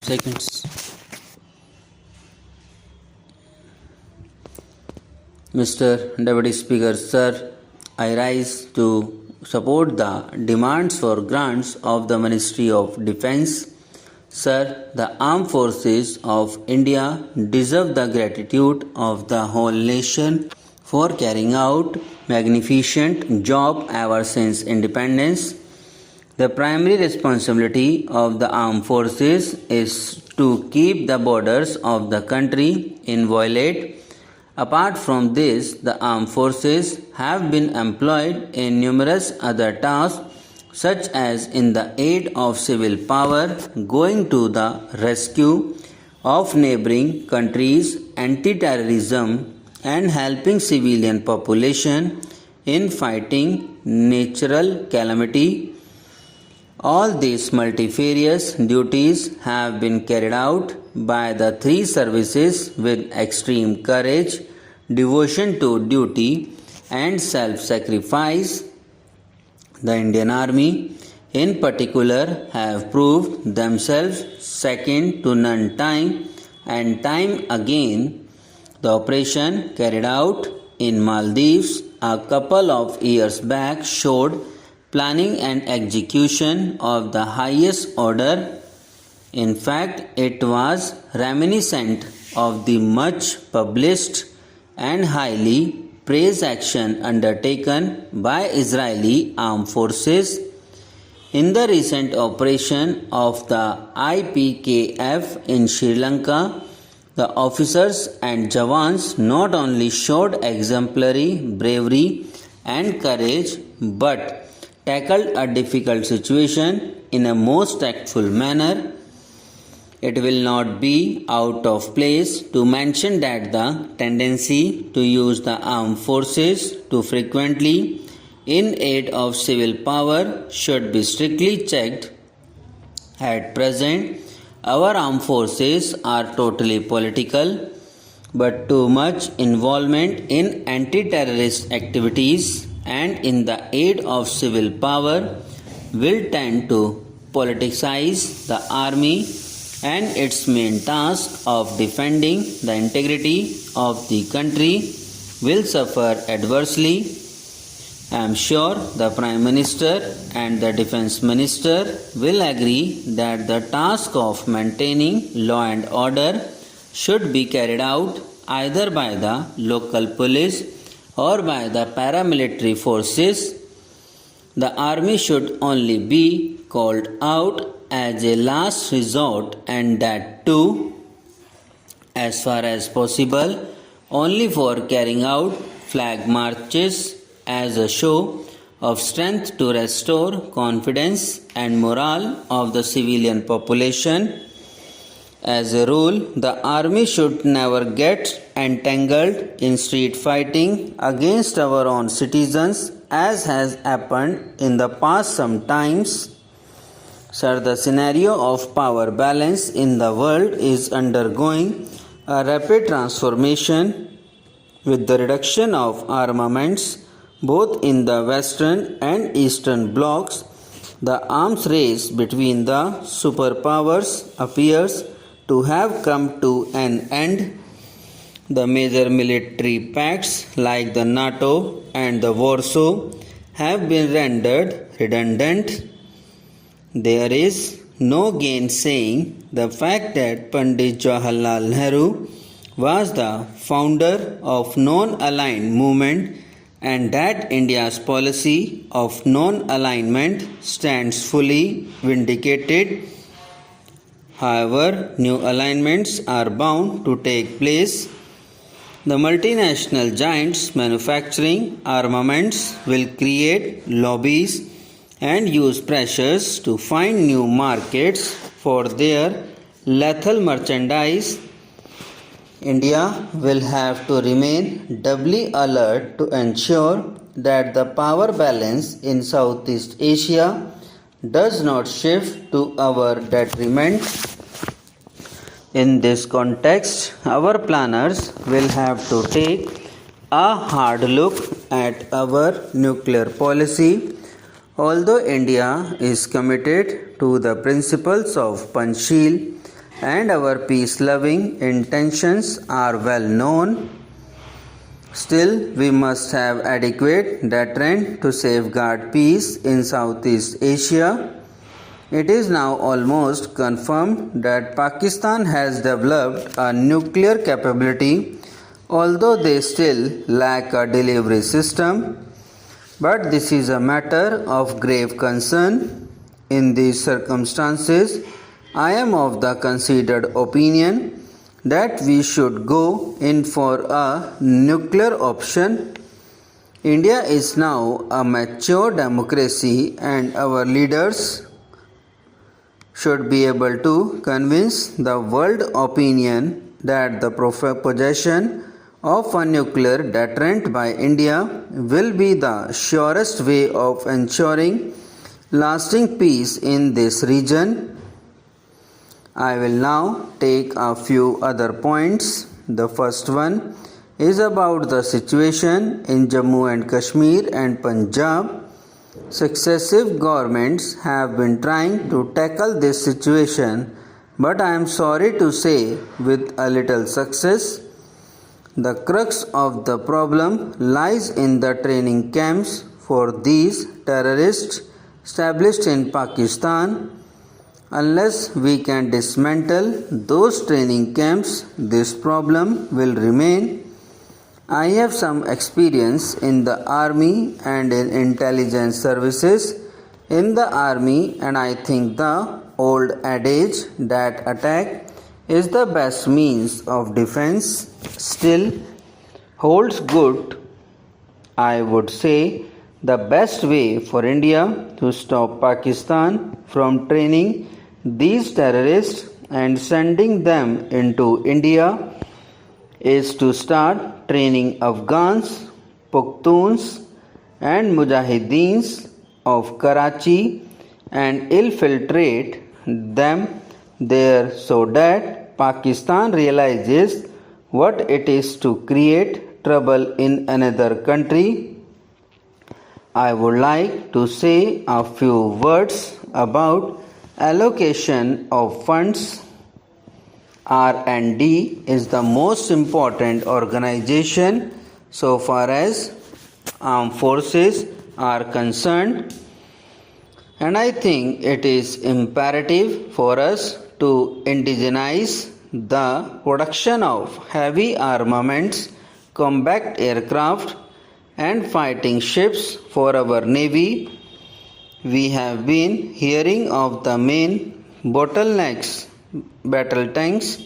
seconds. Mr. Deputy Speaker, sir, I rise to support the demands for grants of the Ministry of Defence. Sir, the armed forces of India deserve the gratitude of the whole nation for carrying out magnificent job ever since independence. The primary responsibility of the armed forces is to keep the borders of the country inviolate. Apart from this, the armed forces have been employed in numerous other tasks such as in the aid of civil power, going to the rescue of neighboring countries, anti-terrorism, and helping civilian population in fighting natural calamity. All these multifarious duties have been carried out by the three services with extreme courage, devotion to duty, and self-sacrifice. The Indian Army, in particular, have proved themselves second to none time and time again. The operation carried out in Maldives a couple of years back showed planning and execution of the highest order. In fact, it was reminiscent of the much published and highly praised action undertaken by Israeli armed forces in the recent operation of the IPKF in Sri Lanka. The officers and Jawans not only showed exemplary bravery and courage but tackled a difficult situation in a most tactful manner. It will not be out of place to mention that the tendency to use the armed forces too frequently in aid of civil power should be strictly checked. At present, our armed forces are totally political, but too much involvement in anti-terrorist activities and in the aid of civil power will tend to politicize the army and its main task of defending the integrity of the country will suffer adversely. I am sure the Prime Minister and the Defence Minister will agree that the task of maintaining law and order should be carried out either by the local police or by the paramilitary forces. The army should only be called out as a last resort, and that too, as far as possible, only for carrying out flag marches as a show of strength to restore confidence and morale of the civilian population. As a rule, the army should never get entangled in street fighting against our own citizens, as has happened in the past sometimes. Sir, the scenario of power balance in the world is undergoing a rapid transformation with the reduction of armaments both in the western and eastern blocs. The arms race between the superpowers appears to have come to an end. The major military pacts like the NATO and the Warsaw have been rendered redundant. There is no gainsaying the fact that Pandit Jawaharlal Nehru was the founder of non-aligned movement and that India's policy of non-alignment stands fully vindicated. However, new alignments are bound to take place. The multinational giants manufacturing armaments will create lobbies and use pressures to find new markets for their lethal merchandise. India will have to remain doubly alert to ensure that the power balance in Southeast Asia does not shift to our detriment. In this context, our planners will have to take a hard look at our nuclear policy. Although India is committed to the principles of Panchsheel and our peace-loving intentions are well known. Still, we must have adequate deterrent to safeguard peace in Southeast Asia. It is now almost confirmed that Pakistan has developed a nuclear capability, although they still lack a delivery system. But this is a matter of grave concern. In these circumstances, I am of the considered opinion that we should go in for a nuclear option. India is now a mature democracy and our leaders should be able to convince the world opinion that the possession of a nuclear deterrent by India will be the surest way of ensuring lasting peace in this region. I will now take a few other points. The first one is about the situation in Jammu and Kashmir and Punjab. Successive governments have been trying to tackle this situation, but I am sorry to say with a little success. The crux of the problem lies in the training camps for these terrorists established in Pakistan. Unless we can dismantle those training camps, this problem will remain. I have some experience in the army and in intelligence services in the army, and I think the old adage that attack is the best means of defense still holds good. I would say the best way for India to stop Pakistan from training these terrorists and sending them into India is to start training Afghans, Pukhtuns and Mujahideens of Karachi and infiltrate them there so that Pakistan realizes what it is to create trouble in another country. I would like to say a few words about allocation of funds. R&D is the most important organization so far as armed forces are concerned, and I think it is imperative for us to indigenize the production of heavy armaments, combat aircraft and fighting ships for our Navy. We have been hearing of the main bottlenecks, battle tanks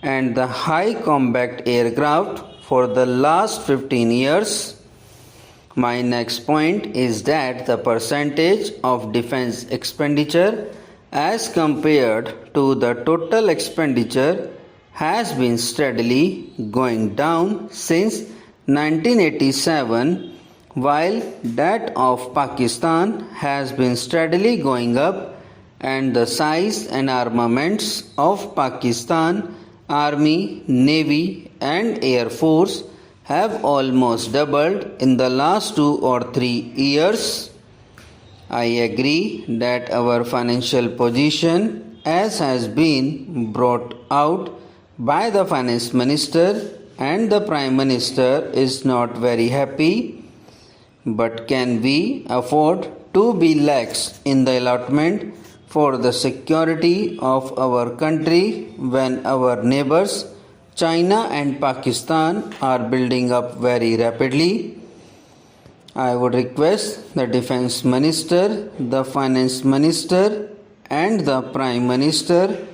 and the high combat aircraft for the last 15 years. My next point is that the percentage of defense expenditure as compared to the total expenditure has been steadily going down since 1987, while that of Pakistan has been steadily going up, and the size and armaments of Pakistan Army, Navy and Air Force have almost doubled in the last 2 or 3 years. I agree that our financial position, as has been brought out by the Finance Minister and the Prime Minister, is not very happy. But can we afford to be lax in the allotment for the security of our country when our neighbors China and Pakistan are building up very rapidly? I would request the Defense Minister, the Finance Minister and the Prime Minister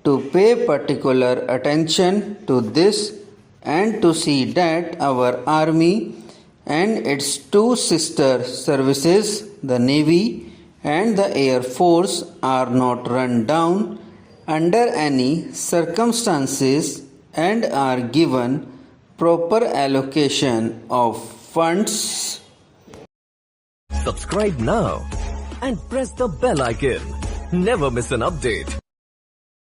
to pay particular attention to this and to see that our Army and its two sister services, the Navy and the Air Force, are not run down under any circumstances and are given proper allocation of funds. Subscribe now and press the bell icon. Never miss an update.